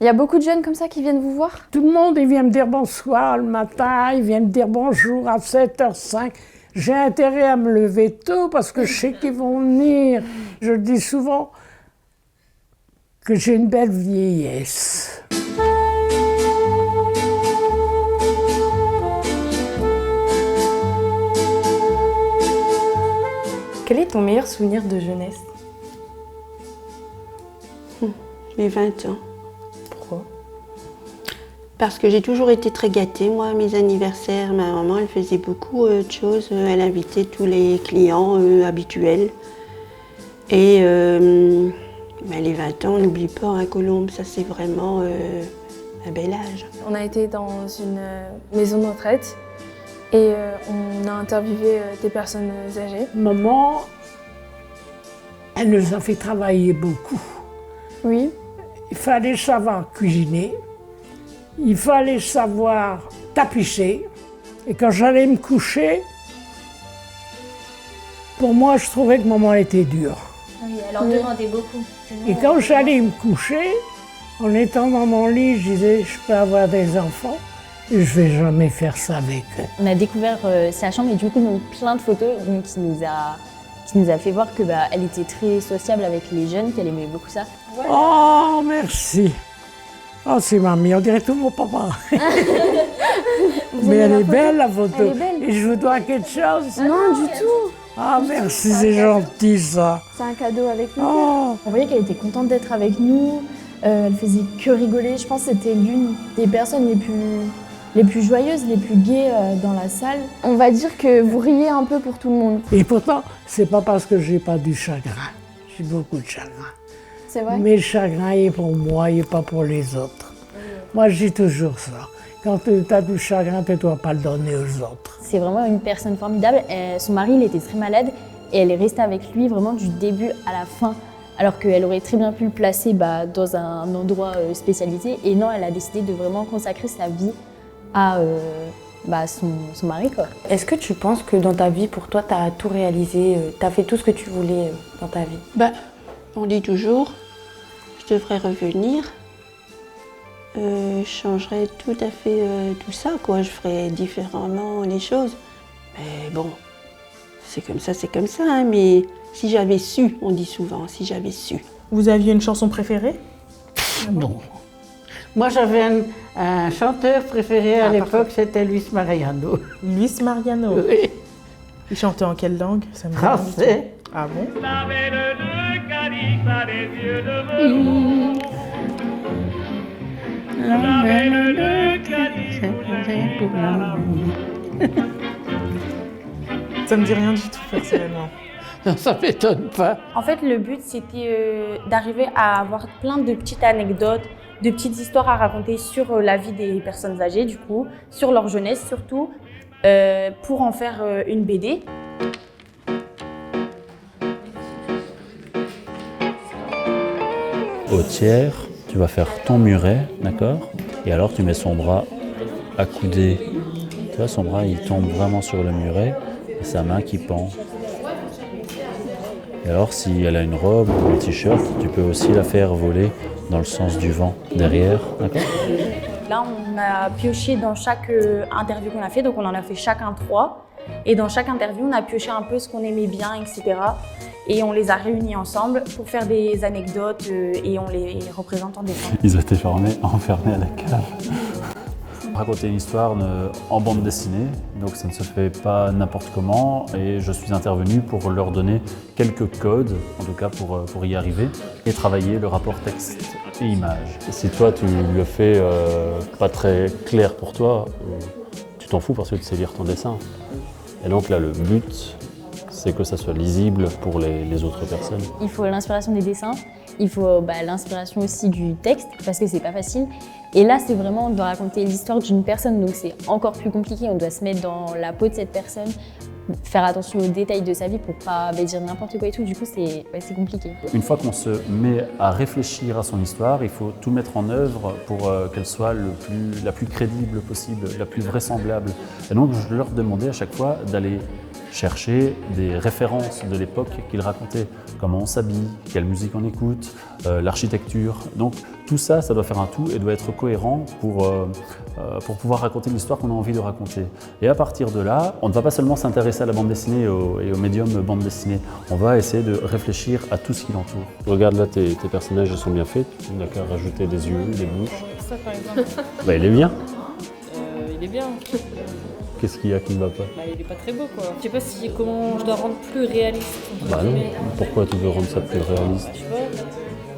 Il y a beaucoup de jeunes comme ça qui viennent vous voir? Tout le monde, il vient me dire bonsoir le matin, il vient me dire bonjour à 7h05. J'ai intérêt à me lever tôt parce que je sais qu'ils vont venir. Je dis souvent que j'ai une belle vieillesse. Quel est ton meilleur souvenir de jeunesse? Mes 20 ans. Pourquoi? Parce que j'ai toujours été très gâtée, moi, à mes anniversaires. Ma maman, elle faisait beaucoup de choses. Elle invitait tous les clients habituels. Et les 20 ans, on n'oublie pas, hein, Colombe, ça c'est vraiment un bel âge. On a été dans une maison de retraite et on a interviewé des personnes âgées. Maman, elle nous a fait travailler beaucoup. Oui. Il fallait savoir cuisiner, il fallait savoir tapisser. Et quand j'allais me coucher, pour moi, je trouvais que maman était dure. Oui, elle en demandait beaucoup. Et quand j'allais me coucher, en étant dans mon lit, je disais, je peux avoir des enfants et je vais jamais faire ça avec eux. On a découvert sa chambre et du coup, donc, plein de photos qui nous a fait voir que elle était très sociable avec les jeunes, qu'elle aimait beaucoup ça. Voilà. Oh, merci. Oh, c'est mamie, on dirait tout mon papa. Mais elle est belle, la photo. Elle est belle. Et je vous dois quelque chose? Non, du tout. Ah, merci, c'est gentil, ça. C'est un cadeau avec nous. Oh. On voyait qu'elle était contente d'être avec nous, elle faisait que rigoler. Je pense que c'était l'une des personnes les plus joyeuses, les plus gaies dans la salle. On va dire que vous riez un peu pour tout le monde. Et pourtant, c'est pas parce que j'ai pas du chagrin. J'ai beaucoup de chagrin. C'est vrai? Mais le chagrin est pour moi, il n'est pas pour les autres. Moi, je dis toujours ça. Quand tu as du chagrin, tu ne dois pas le donner aux autres. C'est vraiment une personne formidable. Son mari, il était très malade et elle est restée avec lui vraiment du début à la fin. Alors qu'elle aurait très bien pu le placer dans un endroit spécialisé. Et non, elle a décidé de vraiment consacrer sa vie à son mari, quoi. Est-ce que tu penses que dans ta vie, pour toi, tu as tout réalisé, tu as fait tout ce que tu voulais dans ta vie? On dit toujours, je devrais revenir. Je changerais tout à fait tout ça, quoi. Je ferais différemment les choses. Mais bon, c'est comme ça, hein. Mais si j'avais su, on dit souvent, si j'avais su. Vous aviez une chanson préférée? Non. Moi, j'avais un chanteur préféré à l'époque, c'était Luis Mariano. Luis Mariano? Oui. Il chantait en quelle langue? Ça me dit Français. rien du tout. Ah bon? La belle de Cadix a des yeux de velours. La belle de Cadix pour l'amour. Ça me dit rien du tout, personnellement. Non, ça m'étonne pas. En fait, le but, c'était d'arriver à avoir plein de petites anecdotes, de petites histoires à raconter sur la vie des personnes âgées, du coup, sur leur jeunesse surtout, pour en faire une BD. Au tiers, tu vas faire ton muret, d'accord? Et alors tu mets son bras accoudé. Tu vois, son bras il tombe vraiment sur le muret et sa main qui pend. Et alors si elle a une robe ou un t-shirt, tu peux aussi la faire voler dans le sens du vent derrière, d'accord? Là, on a pioché dans chaque interview qu'on a fait, donc on en a fait chacun 3. Et dans chaque interview, on a pioché un peu ce qu'on aimait bien, etc. Et on les a réunis ensemble pour faire des anecdotes et on les représente en dessin. Ils étaient enfermés à la cave. Raconter une histoire en bande dessinée, donc ça ne se fait pas n'importe comment et je suis intervenu pour leur donner quelques codes, en tout cas pour y arriver, et travailler le rapport texte et image. Et si toi tu le fais pas très clair pour toi, tu t'en fous parce que tu sais lire ton dessin. Et donc là le but, c'est que ça soit lisible pour les autres personnes. Il faut l'inspiration des dessins, il faut l'inspiration aussi du texte, parce que c'est pas facile. Et là, c'est vraiment, on doit raconter l'histoire d'une personne, donc c'est encore plus compliqué. On doit se mettre dans la peau de cette personne, faire attention aux détails de sa vie pour pas dire n'importe quoi et tout. Du coup, c'est compliqué. Une fois qu'on se met à réfléchir à son histoire, il faut tout mettre en œuvre pour qu'elle soit la plus crédible possible, la plus vraisemblable. Et donc, je leur demandais à chaque fois d'aller chercher des références de l'époque qu'il racontait, comment on s'habille, quelle musique on écoute, l'architecture. Donc tout ça, ça doit faire un tout et doit être cohérent pour pouvoir raconter l'histoire qu'on a envie de raconter. Et à partir de là, on ne va pas seulement s'intéresser à la bande dessinée et au médium bande dessinée, on va essayer de réfléchir à tout ce qui l'entoure. Regarde là, tes personnages sont bien faits, tu n'as qu'à rajouter des yeux, des bouches. Ça par exemple. Bah, il est bien. Il est bien. Qu'est-ce qu'il y a qui ne va pas? Bah, il est pas très beau quoi. Je sais pas comment je dois rendre plus réaliste. Bah non, pourquoi tu veux rendre ça plus réaliste? Tu vois,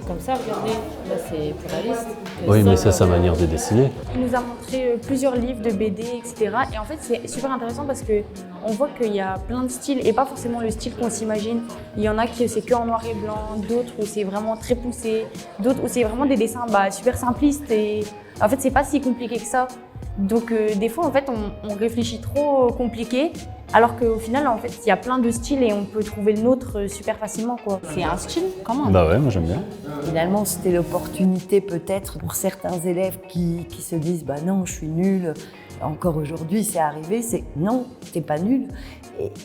comme ça, regardez, là c'est plus réaliste. Oui, mais c'est sa manière de dessiner. Il nous a montré plusieurs livres de BD, etc. Et en fait, c'est super intéressant parce qu'on voit qu'il y a plein de styles et pas forcément le style qu'on s'imagine. Il y en a qui c'est que en noir et blanc, d'autres où c'est vraiment très poussé, d'autres où c'est vraiment des dessins super simplistes. Et en fait, c'est pas si compliqué que ça. Donc des fois, en fait, on réfléchit trop compliqué, alors qu'au final, en fait, il y a plein de styles et on peut trouver le nôtre super facilement, quoi. C'est un style quand même. Bah ouais, moi j'aime bien. Finalement, c'était l'opportunité peut-être pour certains élèves qui se disent « bah non, je suis nul ». Encore aujourd'hui, c'est arrivé, c'est « non, t'es pas nul ».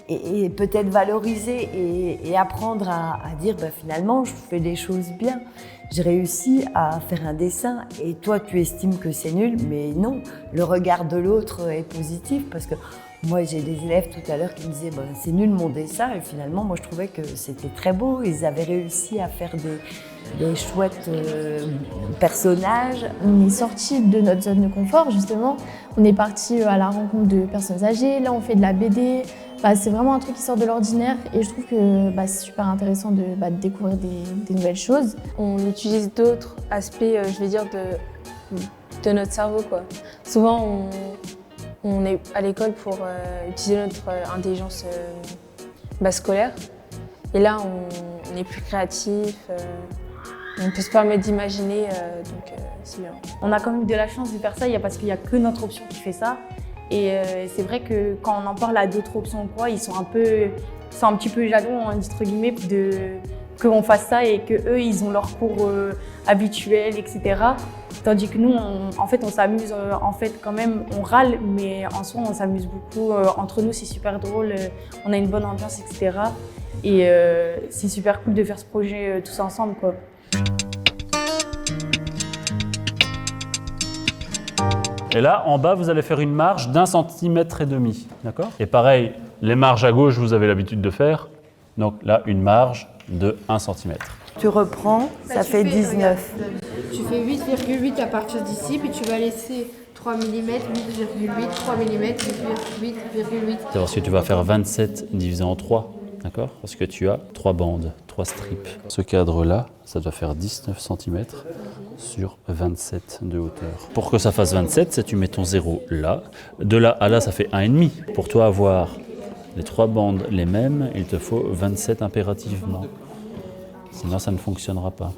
Et peut-être valoriser et apprendre à dire bah, « finalement, je fais des choses bien ». J'ai réussi à faire un dessin et toi, tu estimes que c'est nul, mais non, le regard de l'autre est positif parce que moi, j'ai des élèves tout à l'heure qui me disaient bah, c'est nul mon dessin et finalement, moi, je trouvais que c'était très beau. Ils avaient réussi à faire des chouettes personnages. On est sorti de notre zone de confort, justement. On est parti à la rencontre de personnes âgées. Là, on fait de la BD. C'est vraiment un truc qui sort de l'ordinaire et je trouve que c'est super intéressant de découvrir des nouvelles choses. On utilise d'autres aspects, je vais dire, de notre cerveau, quoi. Souvent, on est à l'école pour utiliser notre intelligence scolaire. Et là, on est plus créatif, on peut se permettre d'imaginer, donc c'est bien. On a quand même de la chance de faire ça, parce qu'il n'y a que notre option qui fait ça. Et c'est vrai que quand on en parle à d'autres options ou quoi, ils sont un petit peu jaloux, entre guillemets, qu'on fasse ça et qu'eux, ils ont leur cours habituels, etc. Tandis que nous, en fait, on s'amuse, quand même, on râle, mais en soi, on s'amuse beaucoup. Entre nous, c'est super drôle, on a une bonne ambiance, etc. Et c'est super cool de faire ce projet tous ensemble, quoi. Et là, en bas, vous allez faire une marge d'1,5 cm, d'accord? Et pareil, les marges à gauche, vous avez l'habitude de faire. Donc là, une marge de 1 cm. Tu reprends, ça fait 19. Tu fais 8,8 à partir d'ici, puis tu vas laisser 3 mm, 8,8, 3 mm, 8,8. C'est parce que tu vas faire 27 divisé en 3, d'accord? Parce que tu as 3 bandes, 3 strips. Ce cadre-là, ça doit faire 19 cm sur 27 de hauteur. Pour que ça fasse 27, tu mets ton 0 là. De là à là, ça fait 1,5. Pour toi avoir les 3 bandes les mêmes, il te faut 27 impérativement. Sinon, ça ne fonctionnera pas.